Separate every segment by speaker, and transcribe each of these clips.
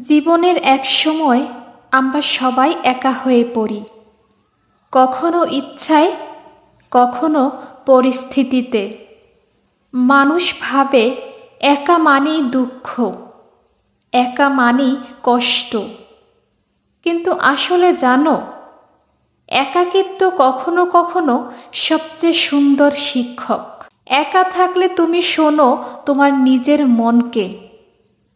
Speaker 1: জীবনের এক সময় আমরা সবাই একা হয়ে পড়ি, কখনো ইচ্ছায়, কখনো পরিস্থিতিতে। মানুষ ভাবে একা মানেই দুঃখ, একা মানেই কষ্ট। কিন্তু আসলে জানো, একাকিত্ব কখনো কখনো সবচেয়ে সুন্দর শিক্ষক। একা থাকলে তুমি শোনো তোমার নিজের মনকে,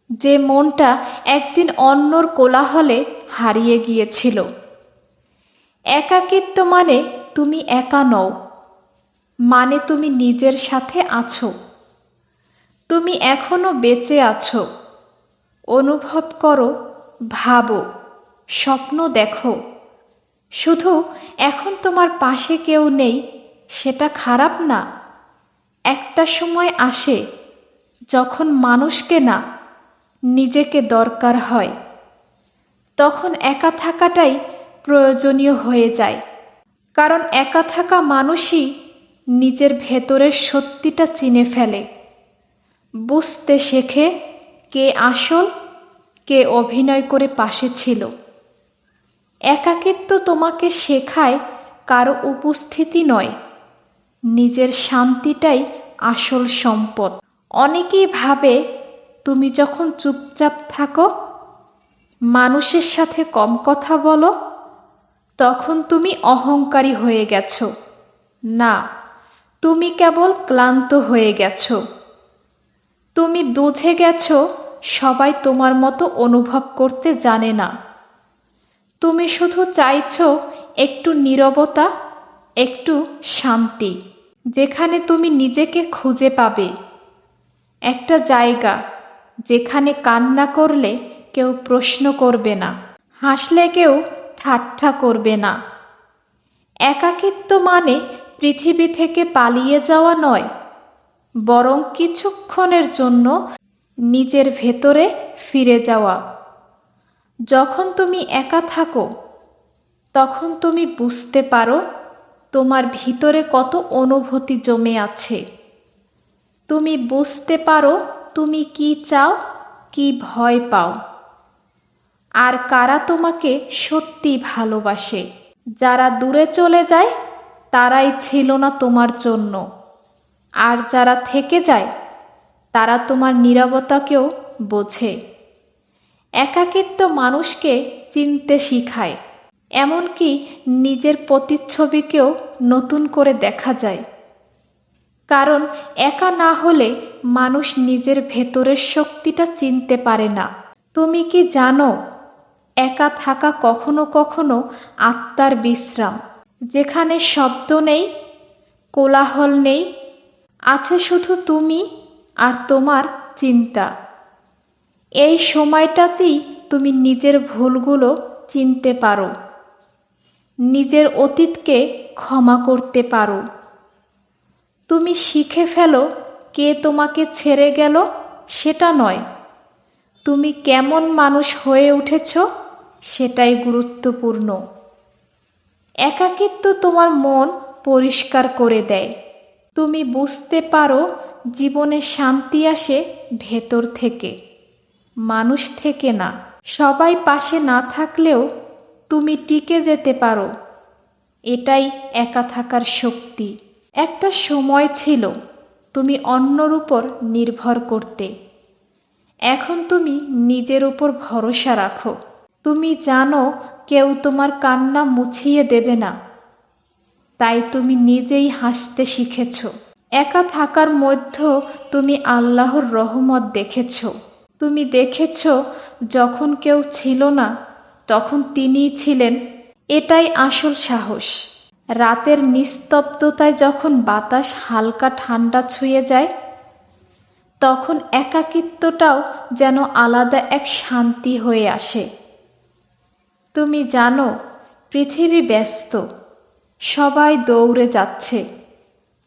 Speaker 1: যে মনটা একদিন অন্যর কোলাহলে হারিয়ে গিয়েছিল। একাকিত্ব মানে তুমি একা নও, মানে তুমি নিজের সাথে আছো। তুমি এখনো বেঁচে আছো। অনুভব করো, ভাবো, স্বপ্ন দেখো। শুধু এখন তোমার পাশে কেউ নেই, সেটা খারাপ না। একটা সময় আসে যখন মানুষকে না, নিজেকে দরকার হয়। তখন একা থাকাটাই প্রয়োজনীয় হয়ে যায়। কারণ একা থাকা মানুষই নিজের ভেতরের সত্যিটা চিনে ফেলে, বুঝতে শেখে কে আসল, কে অভিনয় করে পাশে ছিল। একাকিত্ব তোমাকে শেখায় কারো উপস্থিতি নয়, নিজের শান্তিটাই আসল সম্পদ। অনেকেই ভাবে তুমি যখন চুপচাপ থাকো, মানুষের সাথে কম কথা বলো, তখন তুমি অহংকারী হয়ে গেছো। না, তুমি কেবল ক্লান্ত হয়ে গেছো। তুমি বুঝে গেছো সবাই তোমার মতো অনুভব করতে জানে না। তুমি শুধু চাইছো একটু নীরবতা, একটু শান্তি, যেখানে তুমি নিজেকে খুঁজে পাবে। একটা জায়গা যেখানে কান্না করলে কেউ প্রশ্ন করবে না, হাসলে কেউ ঠাট্টা করবে না। একাকিত্ব মানে পৃথিবী থেকে পালিয়ে যাওয়া নয়, বরং কিছুক্ষণের জন্য নিজের ভেতরে ফিরে যাওয়া। যখন তুমি একা থাকো, তখন তুমি বুঝতে পারো তোমার ভিতরে কত অনুভূতি জমে আছে। তুমি বুঝতে পারো তুমি কি চাও, কি ভয় পাও, আর কারা তোমাকে সত্যি ভালোবাসে। যারা দূরে চলে যায় তারাই ছিল না তোমার জন্য, আর যারা থেকে যায় তারা তোমার নীরবতাকেও বোঝে। একাকিত্ব মানুষকে চিনতে শিখায়, এমনকি নিজের প্রতিচ্ছবিকেও নতুন করে দেখা যায়। কারণ একা না হলে মানুষ নিজের ভেতরের শক্তিটা চিনতে পারে না। তুমি কি জানো, একা থাকা কখনো কখনো আত্মার বিশ্রাম, যেখানে শব্দ নেই, কোলাহল নেই, আছে শুধু তুমি আর তোমার চিন্তা। এই সময়টাতেই তুমি নিজের ভুলগুলো চিনতে পারো, নিজের অতীতকে ক্ষমা করতে পারো। তুমি শিখে ফেলো কে তোমাকে ছেড়ে গেল সেটা নয়, তুমি কেমন মানুষ হয়ে উঠেছ সেটাই গুরুত্বপূর্ণ। একাকিত্ব তোমার মন পরিষ্কার করে দেয়। তুমি বুঝতে পারো জীবনে শান্তি আসে ভেতর থেকে, মানুষ থেকে না। সবাই পাশে না থাকলেও তুমি টিকে যেতে পারো, এটাই একা থাকার শক্তি। একটা সময় ছিল তুমি অন্যর উপর নির্ভর করতে, এখন তুমি নিজের উপর ভরসা রাখো। তুমি জানো কেউ তোমার কান্না মুছিয়ে দেবে না, তাই তুমি নিজেই হাসতে শিখেছ। একা থাকার মধ্যেও তুমি আল্লাহর রহমত দেখেছ। তুমি দেখেছ যখন কেউ ছিল না তখন তিনিই ছিলেন, এটাই আসল সাহস। রাতের নিস্তব্ধতায় যখন বাতাস হালকা ঠান্ডা ছুঁয়ে যায়, তখন একাকিত্বটাও যেন আলাদা এক শান্তি হয়ে আসে। তুমি জানো পৃথিবী ব্যস্ত, সবাই দৌড়ে যাচ্ছে,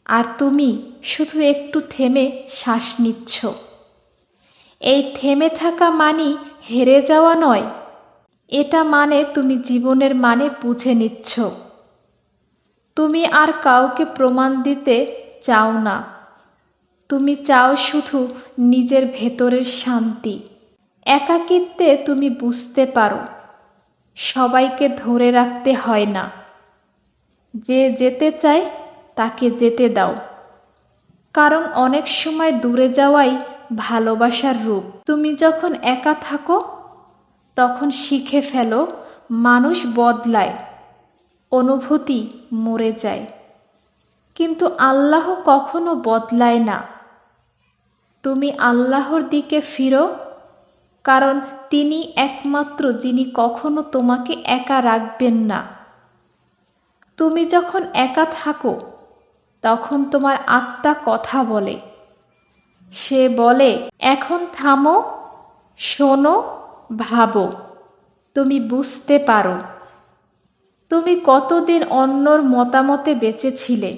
Speaker 1: আর তুমি শুধু একটু থেমে শ্বাস নিচ্ছ। এই থেমে থাকা মানে হেরে যাওয়া নয়, এটা মানে তুমি জীবনের মানে বুঝে নিচ্ছ। তুমি আর কাউকে প্রমাণ দিতে চাও না, তুমি চাও শুধু নিজের ভেতরের শান্তি। একাকিত্বে তুমি বুঝতে পারো সবাইকে ধরে রাখতে হয় না। যে যেতে চায় তাকে যেতে দাও, কারণ অনেক সময় দূরে যাওয়াই ভালোবাসার রূপ। তুমি যখন একা থাকো তখন শিখে ফেলো মানুষ বদলায়, অনুভূতি মরে যায়, কিন্তু আল্লাহ কখনো বদলায় না। তুমি আল্লাহর দিকে ফিরো, কারণ তিনি একমাত্র যিনি কখনো তোমাকে একা রাখবেন না। তুমি যখন একা থাকো তখন তোমার আত্মা কথা বলে। সে বলে, এখন থামো, শোনো, ভাবো। তুমি বুঝতে পারো তুমি কতদিন অন্যর মতামতে বেঁচেছিলে,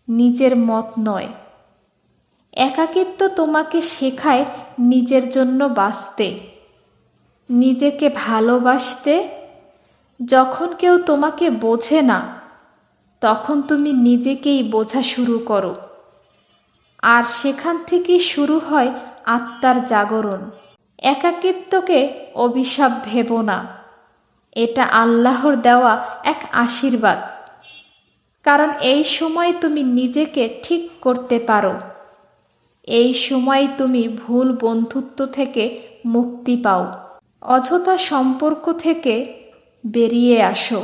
Speaker 1: নিজের মত নয়। একাকিত্ব তোমাকে শেখায় নিজের জন্য বাঁচতে, নিজেকে ভালোবাসতে। যখন কেউ তোমাকে বোঝে না তখন তুমি নিজেকেই বোঝা শুরু করো, আর সেখান থেকেই শুরু হয় আত্মার জাগরণ। একাকিত্বকে অভিশাপ ভেবো না, এটা আল্লাহর দেওয়া এক আশীর্বাদ। কারণ এই সময় তুমি নিজেকে ঠিক করতে পারো, এই সময় তুমি ভুল বন্ধুত্ব থেকে মুক্তি পাও, অযথা সম্পর্ক থেকে বেরিয়ে আসো।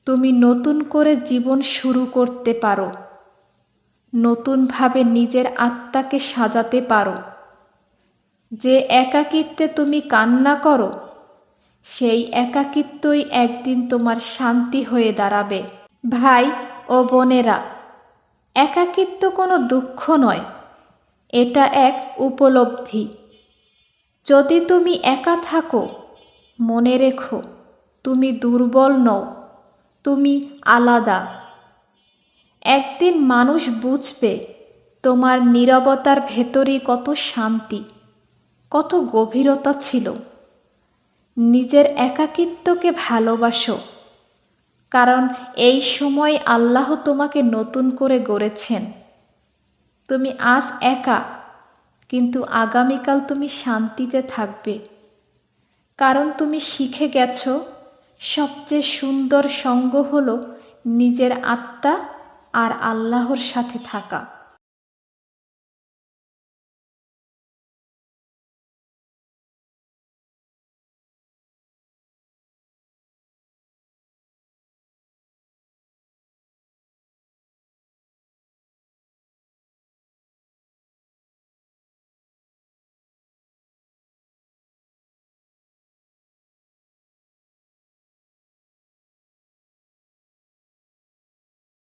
Speaker 1: তুমি নতুন করে জীবন শুরু করতে পারো, নতুনভাবে নিজের আত্মাকে সাজাতে পারো। যে একাকিত্বে তুমি কান্না করো, সেই একাকিত্বই একদিন তোমার শান্তি হয়ে দাঁড়াবে। ভাই ও বোনেরা, একাকিত্ব কোনো দুঃখ নয়, এটা এক উপলব্ধি। যদি তুমি একা থাকো, মনে রেখো তুমি দুর্বল নও, তুমি আলাদা। একদিন মানুষ বুঝবে তোমার নীরবতার ভেতরে কত শান্তি, কত গভীরতা ছিল। নিজের একাকিত্বকে ভালোবাসো, কারণ এই সময় আল্লাহ তোমাকে নতুন করে গড়েছেন। তুমি আজ একা, কিন্তু আগামীকাল তুমি শান্তিতে থাকবে, কারণ তুমি শিখে গেছো সবচেয়ে সুন্দর সঙ্গ হলো নিজের আত্মা আর আল্লাহর সাথে থাকা।